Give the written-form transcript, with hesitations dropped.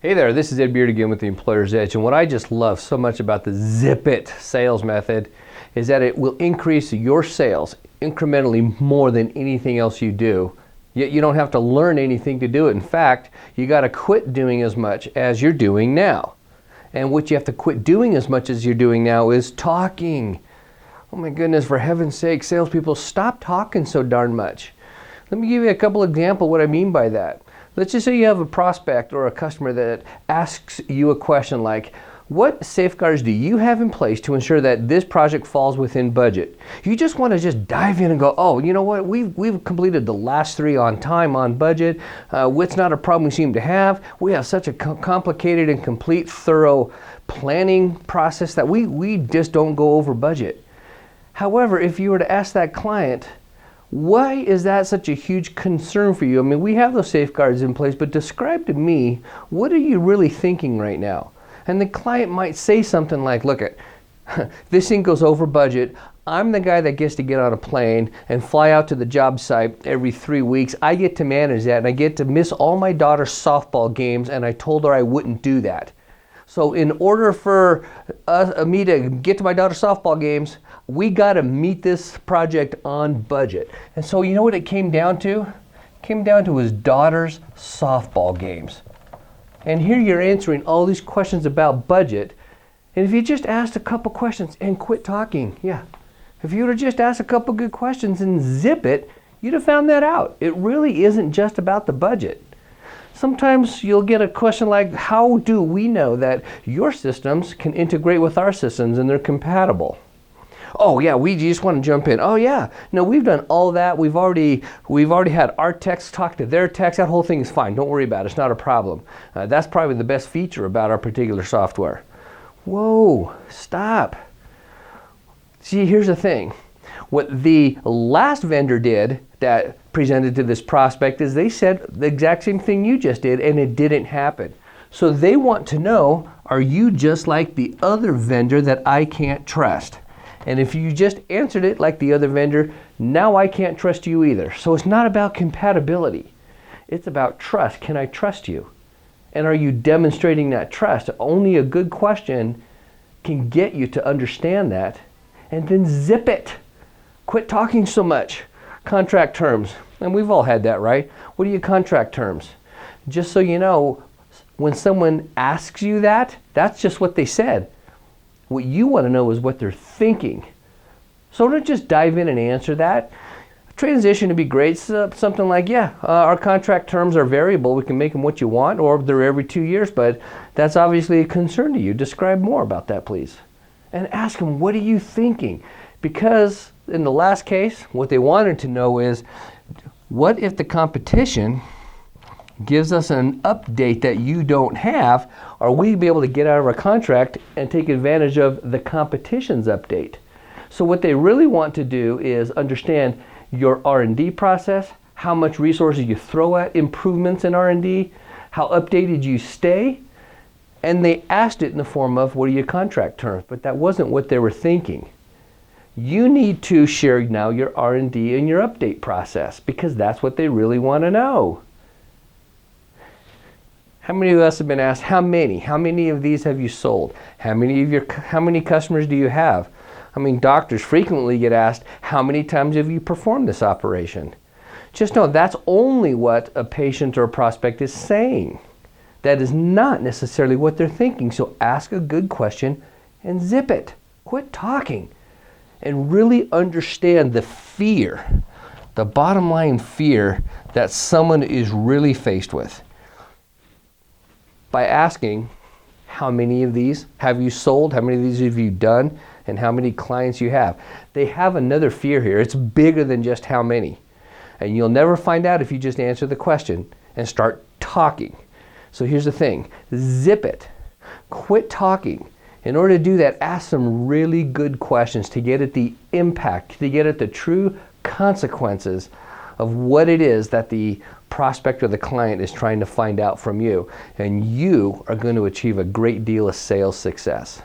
Hey there, this is Ed Beard again with the Employer's Edge, and what I just love so much about the Zip It sales method is that it will increase your sales incrementally more than anything else you do. Yet you don't have to learn anything to do it. In fact, you got to quit doing as much as you're doing now. And what you have to quit doing as much as you're doing now is talking. Oh my goodness, for heaven's sake, salespeople, stop talking so darn much. Let me give you a couple examples of what I mean by that. Let's just say you have a prospect or a customer that asks you a question like, what safeguards do you have in place to ensure that this project falls within budget? You just want to just dive in and go, oh, you know what, we've completed the last 3 on time, on budget. It's not a problem we seem to have. We have such a complicated and complete, thorough planning process that we just don't go over budget. However, if you were to ask that client, why is that such a huge concern for you? I mean, we have those safeguards in place, but describe to me, what are you really thinking right now? And the client might say something like, look, this thing goes over budget. I'm the guy that gets to get on a plane and fly out to the job site every 3 weeks. I get to manage that, and I get to miss all my daughter's softball games, and I told her I wouldn't do that. So in order for me to get to my daughter's softball games, we got to meet this project on budget. And so you know what it came down to? It came down to his daughter's softball games. And here you're answering all these questions about budget. And if you just asked a couple questions and quit talking, if you would have just asked a couple good questions and zip it, you'd have found that out. It really isn't just about the budget. Sometimes you'll get a question like, how do we know that your systems can integrate with our systems and they're compatible? Oh yeah, we just want to jump in. Oh yeah, no, we've done all that. We've already had our techs talk to their techs. That whole thing is fine. Don't worry about it. It's not a problem. That's probably the best feature about our particular software. Whoa, stop. See, here's the thing. What the last vendor did that presented to this prospect is they said the exact same thing you just did, and it didn't happen. So they want to know, are you just like the other vendor that I can't trust? And if you just answered it like the other vendor, now I can't trust you either. So it's not about compatibility. It's about trust. Can I trust you? And are you demonstrating that trust? Only a good question can get you to understand that. And then zip it. Quit talking so much. Contract terms. And we've all had that, right? What are your contract terms? Just so you know, when someone asks you that, that's just what they said. What you want to know is what they're thinking. So don't just dive in and answer that. Transition would be great. Something like, our contract terms are variable. We can make them what you want, or they're every 2 years, but that's obviously a concern to you. Describe more about that, please. And ask them, what are you thinking? Because in the last case, what they wanted to know is, what if the competition gives us an update that you don't have? Are we be able to get out of our contract and take advantage of the competition's update? So what they really want to do is understand your R&D process, how much resources you throw at improvements in R&D, how updated you stay, and they asked it in the form of, what are your contract terms? But that wasn't what they were thinking. You need to share now your R&D and your update process, because that's what they really want to know. How many of us have been asked, how many of these have you sold? How many customers do you have? I mean, doctors frequently get asked, how many times have you performed this operation? Just know that's only what a patient or a prospect is saying. That is not necessarily what they're thinking. So ask a good question and zip it. Quit talking. And really understand the fear, the bottom line fear that someone is really faced with. By asking, how many of these have you sold? How many of these have you done? And how many clients you have? They have another fear here. It's bigger than just how many. And you'll never find out if you just answer the question and start talking. So here's the thing. Zip it. Quit talking. In order to do that, ask some really good questions to get at the impact, to get at the true consequences of what it is that the prospect or the client is trying to find out from you. And you are going to achieve a great deal of sales success.